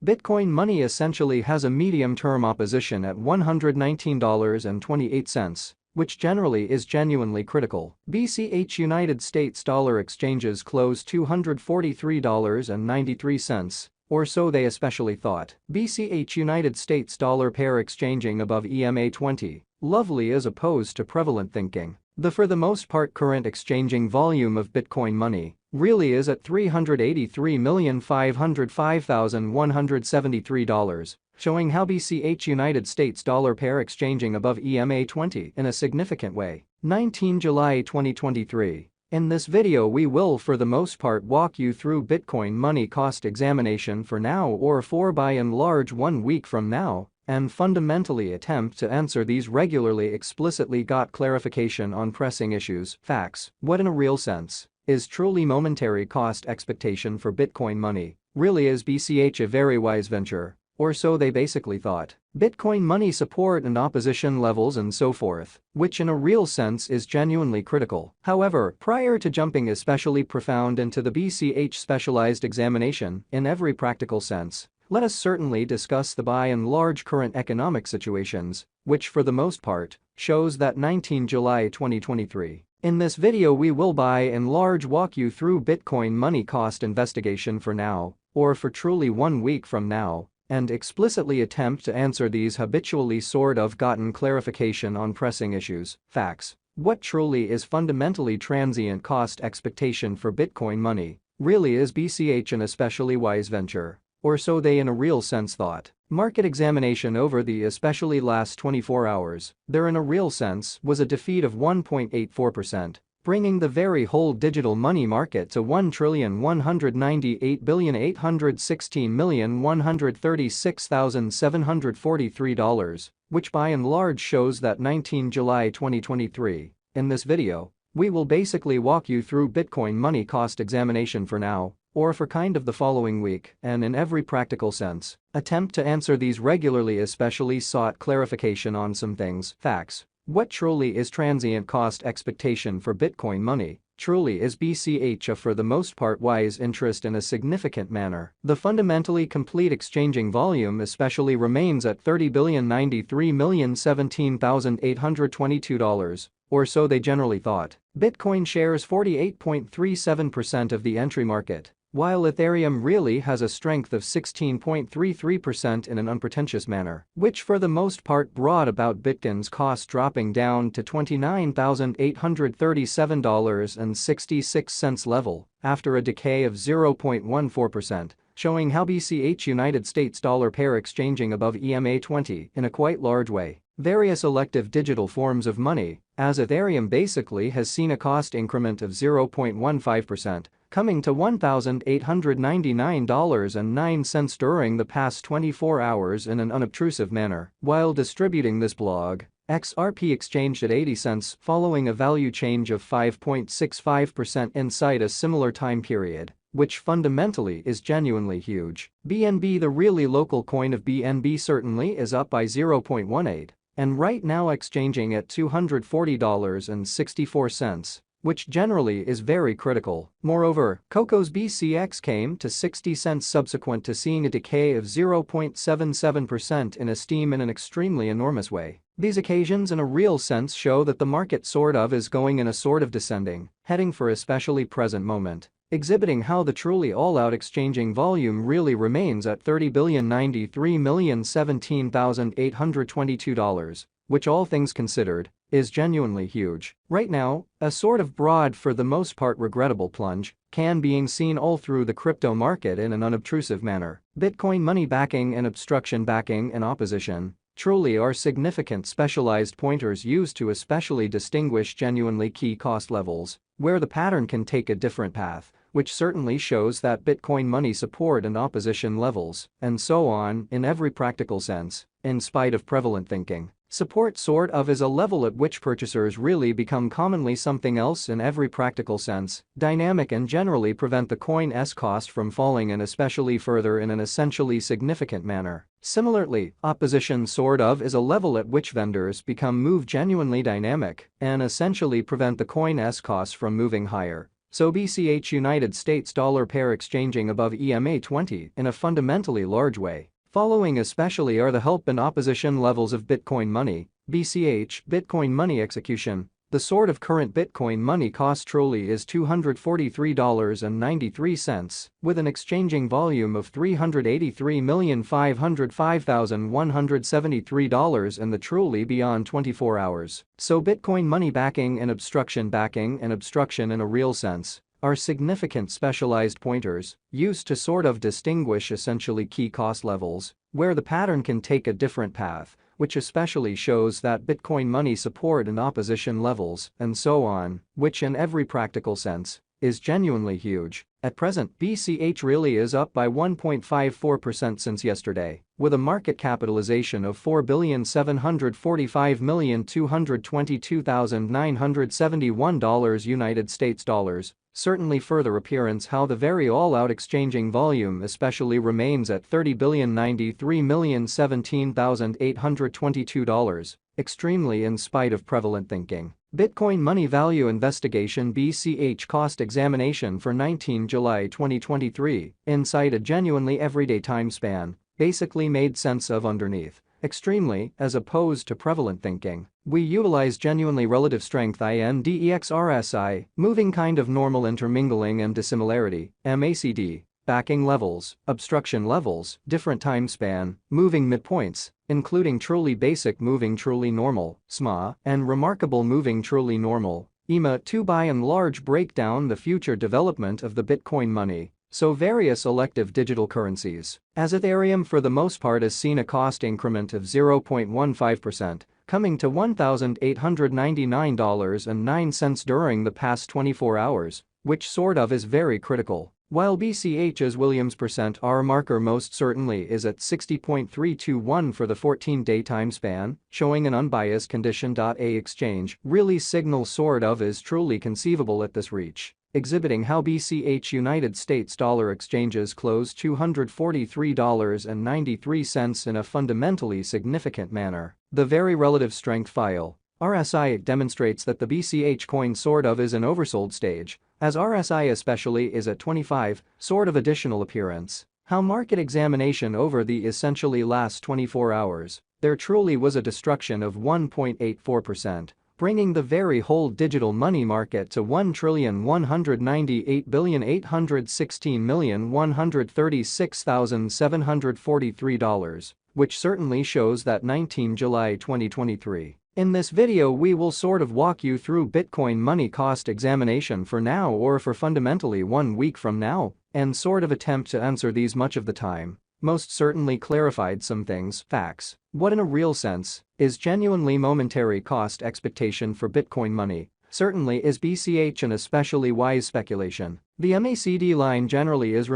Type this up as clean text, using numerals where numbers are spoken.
Bitcoin money essentially has a medium-term opposition at $119.28, which generally is genuinely critical. BCH United States dollar exchanges closed $243.93, or so they especially thought. BCH United States dollar pair exchanging above EMA 20, lovely as opposed to prevalent thinking. The for the most part current exchanging volume of Bitcoin money really is at $383,505,173, showing how BCH United States dollar pair exchanging above EMA 20 in a significant way. 19 July 2023. In this video we will for the most part walk you through Bitcoin money cost examination for now or for by and large 1 week from now, and fundamentally attempt to answer these regularly explicitly got clarification on pressing issues, facts. What in a real sense is truly momentary cost expectation for Bitcoin money? Really is BCH a very wise venture? Or so they basically thought. Bitcoin money support and opposition levels and so forth, which in a real sense is genuinely critical. However, prior to jumping especially profound into the BCH specialized examination, in every practical sense, let us certainly discuss the by and large current economic situations, which for the most part, shows that 19 July 2023. In this video we will by and large walk you through Bitcoin money cost investigation for now, or for truly 1 week from now, and explicitly attempt to answer these habitually sort of gotten clarification on pressing issues, facts. What truly is fundamentally transient cost expectation for Bitcoin money? Really is BCH an especially wise venture? Or so they in a real sense thought. Market examination over the especially last 24 hours, there in a real sense was a defeat of 1.84%, bringing the very whole digital money market to $1,198,816,136,743, which by and large shows that 19 July 2023. In this video, we will basically walk you through Bitcoin money cost examination for now, or for kind of the following week, and in every practical sense, attempt to answer these regularly especially sought clarification on some things, facts. What truly is transient cost expectation for Bitcoin money? Truly is BCH a for the most part wise interest in a significant manner. The fundamentally complete exchanging volume especially remains at $30,093,017,822, or so they generally thought. Bitcoin shares 48.37% of the entry market, while Ethereum really has a strength of 16.33% in an unpretentious manner, which for the most part brought about Bitcoin's cost dropping down to $29,837.66 level after a decay of 0.14%, showing how BCH United States dollar pair exchanging above EMA 20 in a quite large way. Various elective digital forms of money, as Ethereum basically has seen a cost increment of 0.15%, coming to $1,899.09 during the past 24 hours in an unobtrusive manner. While distributing this blog, XRP exchanged at 80 cents following a value change of 5.65% inside a similar time period, which fundamentally is genuinely huge. BNB, the really local coin of BNB, certainly is up by 0.18, and right now exchanging at $240.64, which generally is very critical. Moreover, Coco's BCX came to 60 cents subsequent to seeing a decay of 0.77% in esteem in an extremely enormous way. These occasions in a real sense show that the market sort of is going in a sort of descending, heading for especially present moment, exhibiting how the truly all-out exchanging volume really remains at $30,093,017,822, which all things considered, is genuinely huge. Right now, a sort of broad for the most part regrettable plunge can being seen all through the crypto market in an unobtrusive manner. Bitcoin money backing and obstruction backing and opposition truly are significant specialized pointers used to especially distinguish genuinely key cost levels, where the pattern can take a different path, which certainly shows that Bitcoin money support and opposition levels, and so on, in every practical sense, in spite of prevalent thinking. Support sort of is a level at which purchasers really become commonly something else in every practical sense, dynamic and generally prevent the coin's cost from falling and especially further in an essentially significant manner. Similarly, opposition sort of is a level at which vendors become genuinely dynamic and essentially prevent the coin's cost from moving higher. So BCH United States dollar pair exchanging above EMA 20 in a fundamentally large way. Following especially are the help and opposition levels of Bitcoin money, BCH, Bitcoin money execution. The sort of current Bitcoin money cost truly is $243.93, with an exchanging volume of $383,505,173 in the truly beyond 24 hours. So Bitcoin money backing and obstruction in a real sense are significant specialized pointers used to sort of distinguish essentially key cost levels, where the pattern can take a different path, which especially shows that Bitcoin money support and opposition levels, and so on, which in every practical sense is genuinely huge. At present, BCH really is up by 1.54% since yesterday, with a market capitalization of $4,745,222,971 United States dollars. Certainly further appearance how the very all-out exchanging volume especially remains at $30,093,017,822, extremely in spite of prevalent thinking. Bitcoin Money Value Investigation BCH Cost Examination for 19 July 2023, inside a genuinely everyday time span, basically made sense of underneath. Extremely, as opposed to prevalent thinking. We utilize genuinely relative strength INDEX RSI, moving kind of normal intermingling and dissimilarity, MACD, backing levels, obstruction levels, different time span, moving midpoints, including truly basic moving truly normal, SMA, and remarkable moving truly normal, EMA to by and large break down the future development of the Bitcoin money. So various elective digital currencies, as Ethereum for the most part has seen a cost increment of 0.15%, coming to $1,899.09 during the past 24 hours, which sort of is very critical. While BCH's Williams percent R marker most certainly is at 60.321 for the 14-day time span, showing an unbiased condition. A exchange really signal sort of is truly conceivable at this reach, exhibiting how BCH United States dollar exchanges close $243.93 in a fundamentally significant manner. The very relative strength file, RSI, demonstrates that the BCH coin sort of is an oversold stage, as RSI especially is at 25, sort of additional appearance. How market examination over the essentially last 24 hours, there truly was a destruction of 1.84%. Bringing the very whole digital money market to $1,198,816,136,743, which certainly shows that 19 July 2023. In this video we will sort of walk you through Bitcoin money cost examination for now or for fundamentally 1 week from now, and sort of attempt to answer these much of the time. Most certainly clarified some things, facts. What in a real sense is genuinely momentary cost expectation for Bitcoin money? Certainly is BCH an especially wise speculation. The MACD line generally is